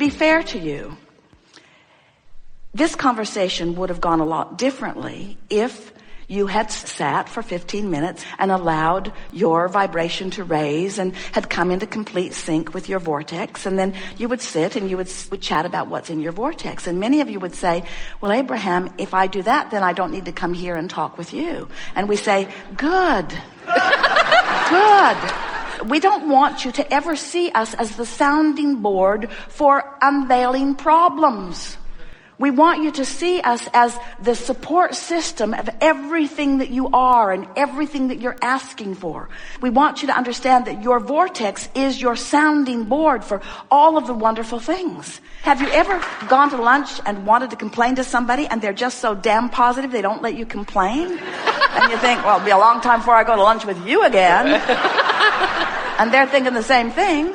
be fair to you, this conversation would have gone a lot differently if you had sat for 15 minutes and allowed your vibration to raise and had come into complete sync with your vortex. And then you would sit and you would chat about what's in your vortex. And many of you would say, well, Abraham, if I do that, then I don't need to come here and talk with you. And we say, good. Good. We don't want you to ever see us as the sounding board for unveiling problems. We want you to see us as the support system of everything that you are and everything that you're asking for. We want you to understand that your vortex is your sounding board for all of the wonderful things. Have you ever gone to lunch and wanted to complain to somebody and they're just so damn positive they don't let you complain? And you think, well, it'll be a long time before I go to lunch with you again. And they're thinking the same thing.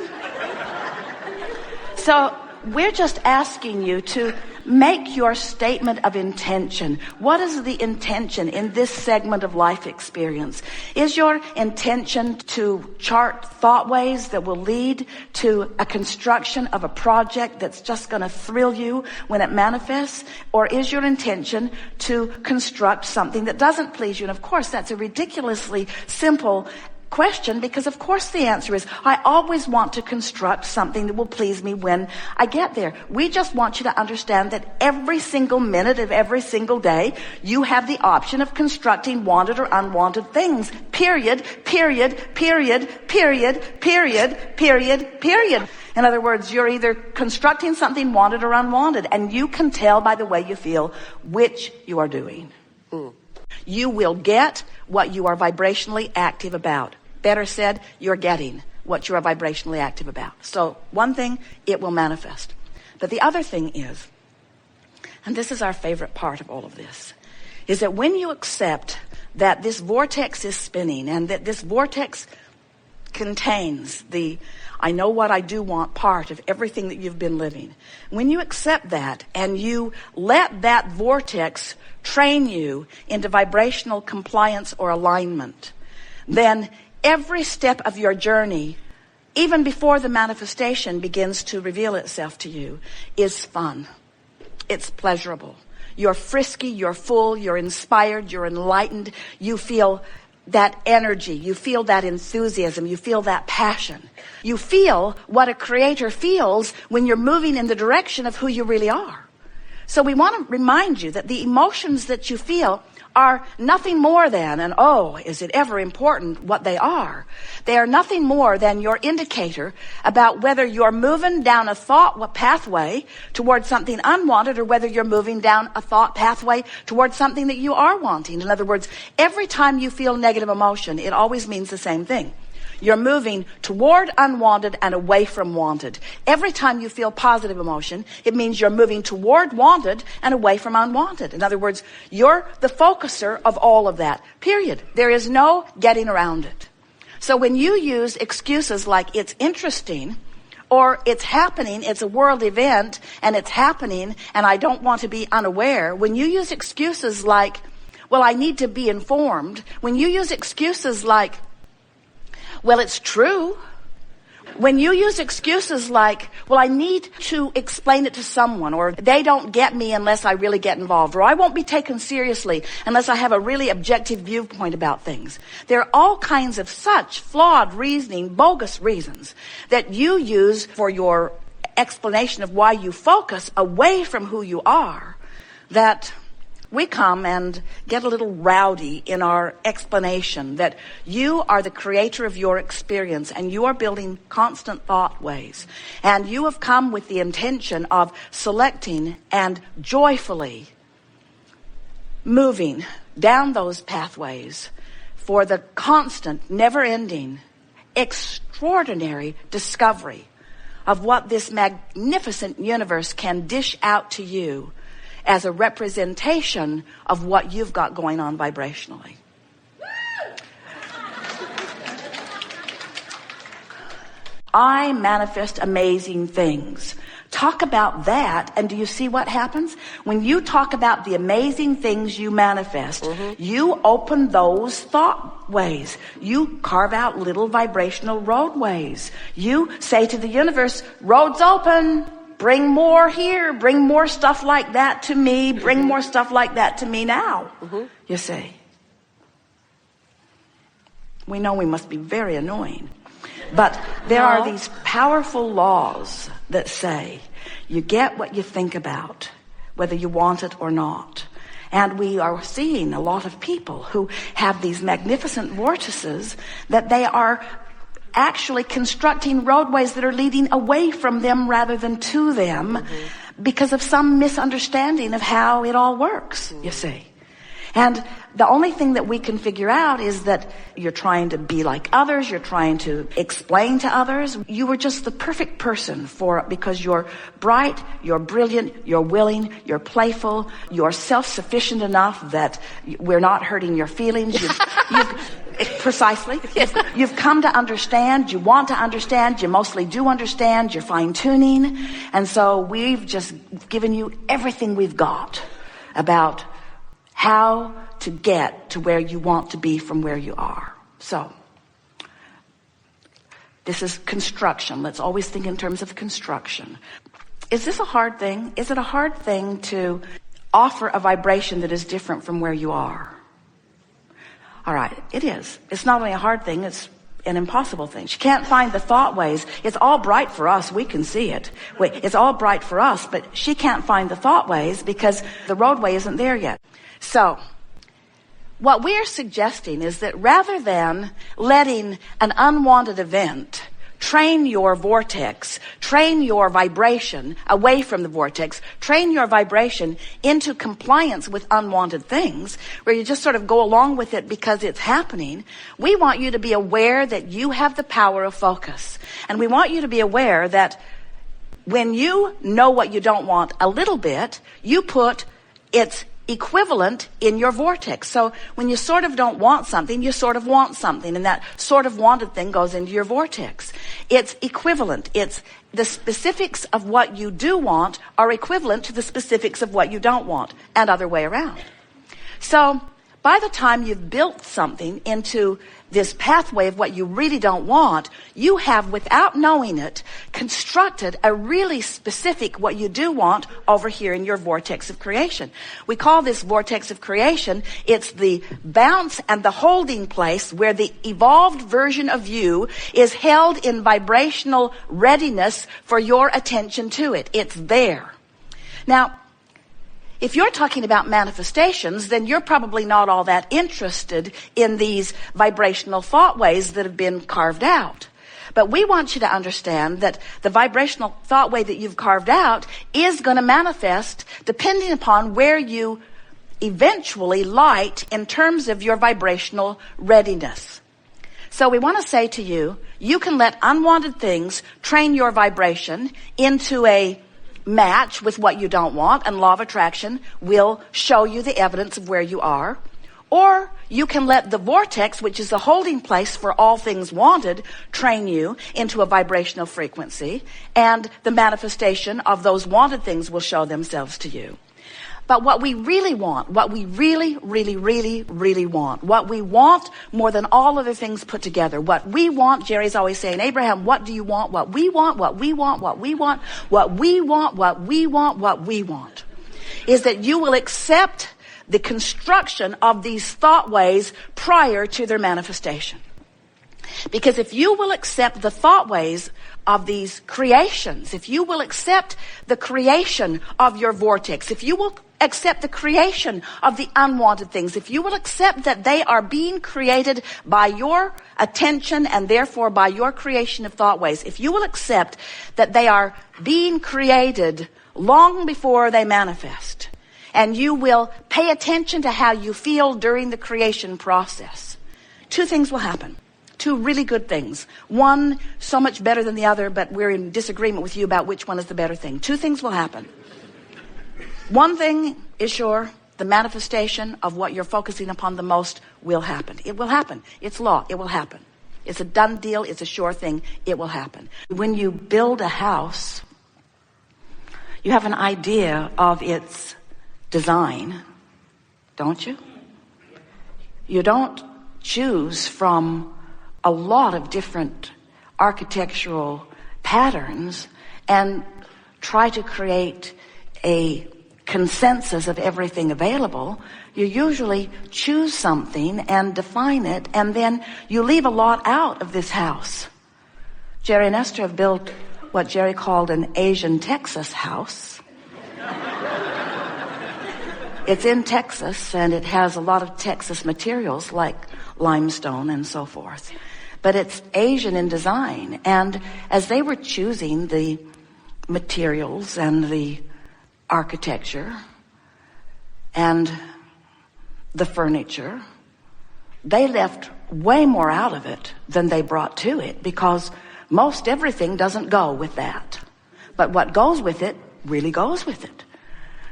So we're just asking you to make your statement of intention. What is the intention in this segment of life experience? Is your intention to chart thoughtways that will lead to a construction of a project that's just going to thrill you when it manifests? Or is your intention to construct something that doesn't please you? And of course, that's a ridiculously simple question, because of course the answer is, I always want to construct something that will please me when I get there. We just want you to understand that every single minute of every single day, you have the option of constructing wanted or unwanted things. Period, period, period, period, period, period, period. In other words, you're either constructing something wanted or unwanted, and you can tell by the way you feel which you are doing. You will get what you are vibrationally active about. Better said, you're getting what you are vibrationally active about. So one thing, it will manifest. But the other thing is, and this is our favorite part of all of this, is that when you accept that this vortex is spinning and that this vortex contains the I know what I do want part of everything that you've been living. When you accept that and you let that vortex train you into vibrational compliance or alignment, then every step of your journey, even before the manifestation begins to reveal itself to you, is fun. It's pleasurable. You're frisky, you're full, you're inspired, you're enlightened. You feel that energy, you feel that enthusiasm, you feel that passion. You feel what a creator feels when you're moving in the direction of who you really are. So we want to remind you that the emotions that you feel are nothing more than, and oh, is it ever important what they are? They are nothing more than your indicator about whether you're moving down a thought pathway towards something unwanted or whether you're moving down a thought pathway towards something that you are wanting. In other words, every time you feel negative emotion, it always means the same thing. You're moving toward unwanted and away from wanted. Every time you feel positive emotion, it means you're moving toward wanted and away from unwanted. In other words, you're the focuser of all of that, period. There is no getting around it. So when you use excuses like it's interesting, or it's happening, it's a world event, and it's happening, and I don't want to be unaware, when you use excuses like, well, I need to be informed, when you use excuses like, well, it's true. When you use excuses like, well, I need to explain it to someone, or they don't get me unless I really get involved, or I won't be taken seriously unless I have a really objective viewpoint about things. There are all kinds of such flawed reasoning, bogus reasons that you use for your explanation of why you focus away from who you are, that we come and get a little rowdy in our explanation that you are the creator of your experience and you are building constant thought ways. And you have come with the intention of selecting and joyfully moving down those pathways for the constant, never-ending, extraordinary discovery of what this magnificent universe can dish out to you as a representation of what you've got going on vibrationally. I manifest amazing things. Talk about that, and do you see what happens? When you talk about the amazing things you manifest, you open those thought ways. You carve out little vibrational roadways. You say to the universe, roads open. bring more here, bring more stuff like that to me, bring more stuff like that to me now. You see. We know we must be very annoying. But there are these powerful laws that say you get what you think about, whether you want it or not. And we are seeing a lot of people who have these magnificent vortices that they are actually constructing roadways that are leading away from them rather than to them because of some misunderstanding of how it all works, you see. And the only thing that we can figure out is that you're trying to be like others, you're trying to explain to others. You were just the perfect person for it because you're bright, you're brilliant, you're willing, you're playful, you're self-sufficient enough that we're not hurting your feelings. Precisely. You've come to understand, you want to understand, you mostly do understand, you're fine-tuning. And so we've just given you everything we've got about how to get to where you want to be from where you are. So, this is construction. Let's always think in terms of construction. Is this a hard thing? Is it a hard thing to offer a vibration that is different from where you are? All right, it is. It's not only a hard thing, it's an impossible thing. She can't find the thought ways. It's all bright for us. We can see it. It's all bright for us, but she can't find the thought ways because the roadway isn't there yet. So, what we're suggesting is that rather than letting an unwanted event train your vortex, train your vibration away from the vortex, train your vibration into compliance with unwanted things, where you just sort of go along with it because it's happening, we want you to be aware that you have the power of focus. And we want you to be aware that when you know what you don't want a little bit, you put its equivalent in your vortex. So when you sort of don't want something, you sort of want something, and that sort of wanted thing goes into your vortex. It's equivalent. It's the specifics of what you do want are equivalent to the specifics of what you don't want, and other way around. So by the time you've built something into this pathway of what you really don't want, you have, without knowing it, constructed a really specific what you do want over here in your vortex of creation. We call this vortex of creation, it's the bounce and the holding place where the evolved version of you is held in vibrational readiness for your attention to it. It's there. Now, if you're talking about manifestations, then you're probably not all that interested in these vibrational thought ways that have been carved out. But we want you to understand that the vibrational thought way that you've carved out is going to manifest depending upon where you eventually light in terms of your vibrational readiness. So we want to say to you, you can let unwanted things train your vibration into a match with what you don't want, and law of attraction will show you the evidence of where you are. Or you can let the vortex, which is the holding place for all things wanted, train you into a vibrational frequency, and the manifestation of those wanted things will show themselves to you. But what we really want, what we really want, what we want more than all other things put together, what we want, Jerry's always saying, Abraham, what do you want? What we want, what we want, what we want, what we want, what we want, what we want, is that you will accept the construction of these thought ways prior to their manifestation. Because if you will accept the thought ways of these creations, if you will accept the creation of your vortex, if you will accept the creation of the unwanted things, if you will accept that they are being created by your attention and therefore by your creation of thought ways, if you will accept that they are being created long before they manifest, and you will pay attention to how you feel during the creation process, two things will happen. Two really good things. One, so much better than the other, but we're in disagreement with you about which one is the better thing. Two things will happen. One thing is sure, the manifestation of what you're focusing upon the most will happen. It will happen. It's law. It will happen. It's a done deal. It's a sure thing. It will happen. When you build a house, you have an idea of its design, don't you? You don't choose from a lot of different architectural patterns and try to create a consensus of everything available, you usually choose something and define it, and then you leave a lot out of this house. Jerry and Esther have built what Jerry called an Asian Texas house. It's in Texas, and it has a lot of Texas materials like limestone and so forth. But it's Asian in design. And as they were choosing the materials and the architecture and the furniture, they left way more out of it than they brought to it, because most everything doesn't go with that. But what goes with it really goes with it.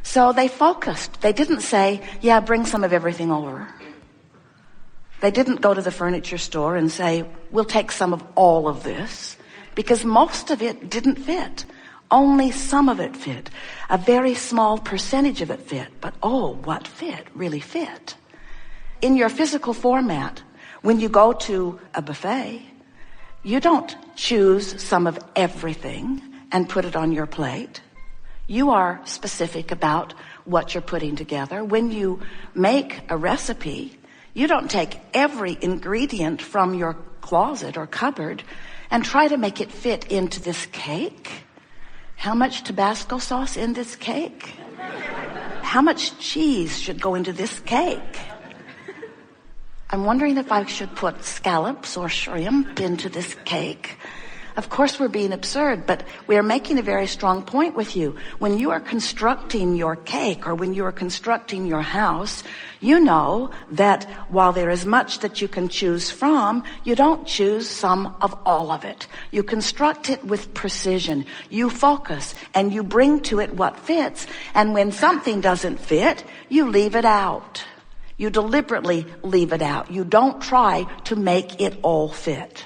So they focused. They didn't say, yeah, bring some of everything over. They didn't go to the furniture store and say, we'll take some of all of this, because most of it didn't fit. Only some of it fit. A very small percentage of it fit. But oh, what fit really fit. In your physical format, when you go to a buffet, you don't choose some of everything and put it on your plate. You are specific about what you're putting together. When you make a recipe, you don't take every ingredient from your closet or cupboard and try to make it fit into this cake. How much Tabasco sauce in this cake? How much cheese should go into this cake? I'm wondering if I should put scallops or shrimp into this cake. Of course, we're being absurd, but we are making a very strong point with you. When you are constructing your cake or when you are constructing your house, you know that while there is much that you can choose from, you don't choose some of all of it. You construct it with precision. You focus and you bring to it what fits. And when something doesn't fit, you leave it out. You deliberately leave it out. You don't try to make it all fit.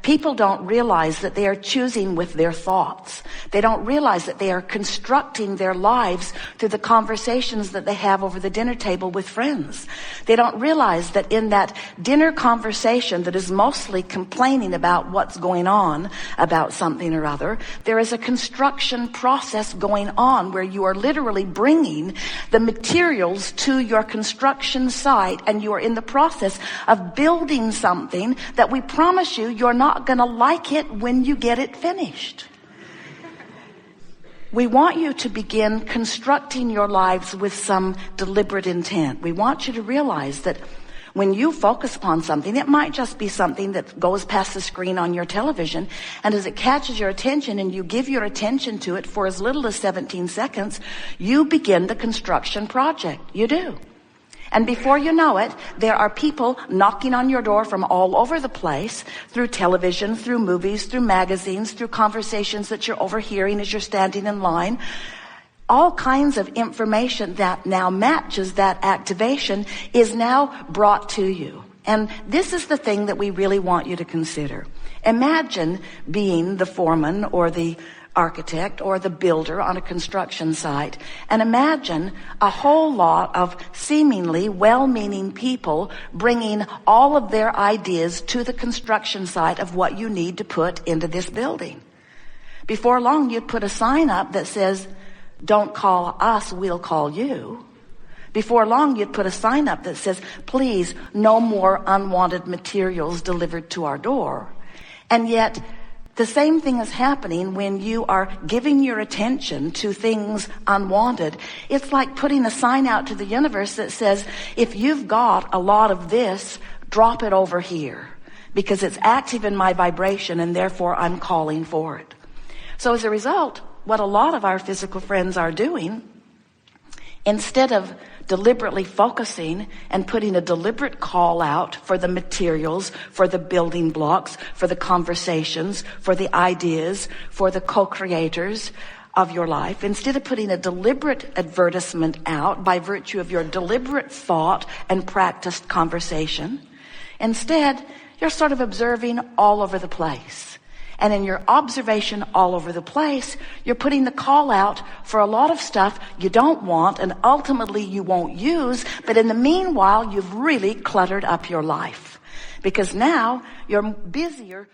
People don't realize that they are choosing with their thoughts. They don't realize that they are constructing their lives through the conversations that they have over the dinner table with friends. They don't realize that in that dinner conversation that is mostly complaining about what's going on about something or other, there is a construction process going on where you are literally bringing the materials to your construction site, and you are in the process of building something that we promise you're not going to like it when you get it finished. We want you to begin constructing your lives with some deliberate intent. We want you to realize that when you focus upon something, it might just be something that goes past the screen on your television, and as it catches your attention and you give your attention to it for as little as 17 seconds, you begin the construction project. You do. And before you know it, there are people knocking on your door from all over the place, through television, through movies, through magazines, through conversations that you're overhearing as you're standing in line. All kinds of information that now matches that activation is now brought to you. And this is the thing that we really want you to consider. Imagine being the foreman or the architect or the builder on a construction site, and imagine a whole lot of seemingly well-meaning people bringing all of their ideas to the construction site of what you need to put into this building. Before long, you'd put a sign up that says, "Don't call us, we'll call you." Before long, you'd put a sign up that says, "Please, no more unwanted materials delivered to our door." And yet, the same thing is happening when you are giving your attention to things unwanted. It's like putting a sign out to the universe that says, if you've got a lot of this, drop it over here, because it's active in my vibration and therefore I'm calling for it. So as a result, what a lot of our physical friends are doing, instead of deliberately focusing and putting a deliberate call out for the materials, for the building blocks, for the conversations, for the ideas, for the co-creators of your life, instead of putting a deliberate advertisement out by virtue of your deliberate thought and practiced conversation, instead, you're sort of observing all over the place. And in your observation all over the place, you're putting the call out for a lot of stuff you don't want and ultimately you won't use. But in the meanwhile, you've really cluttered up your life, because now you're busier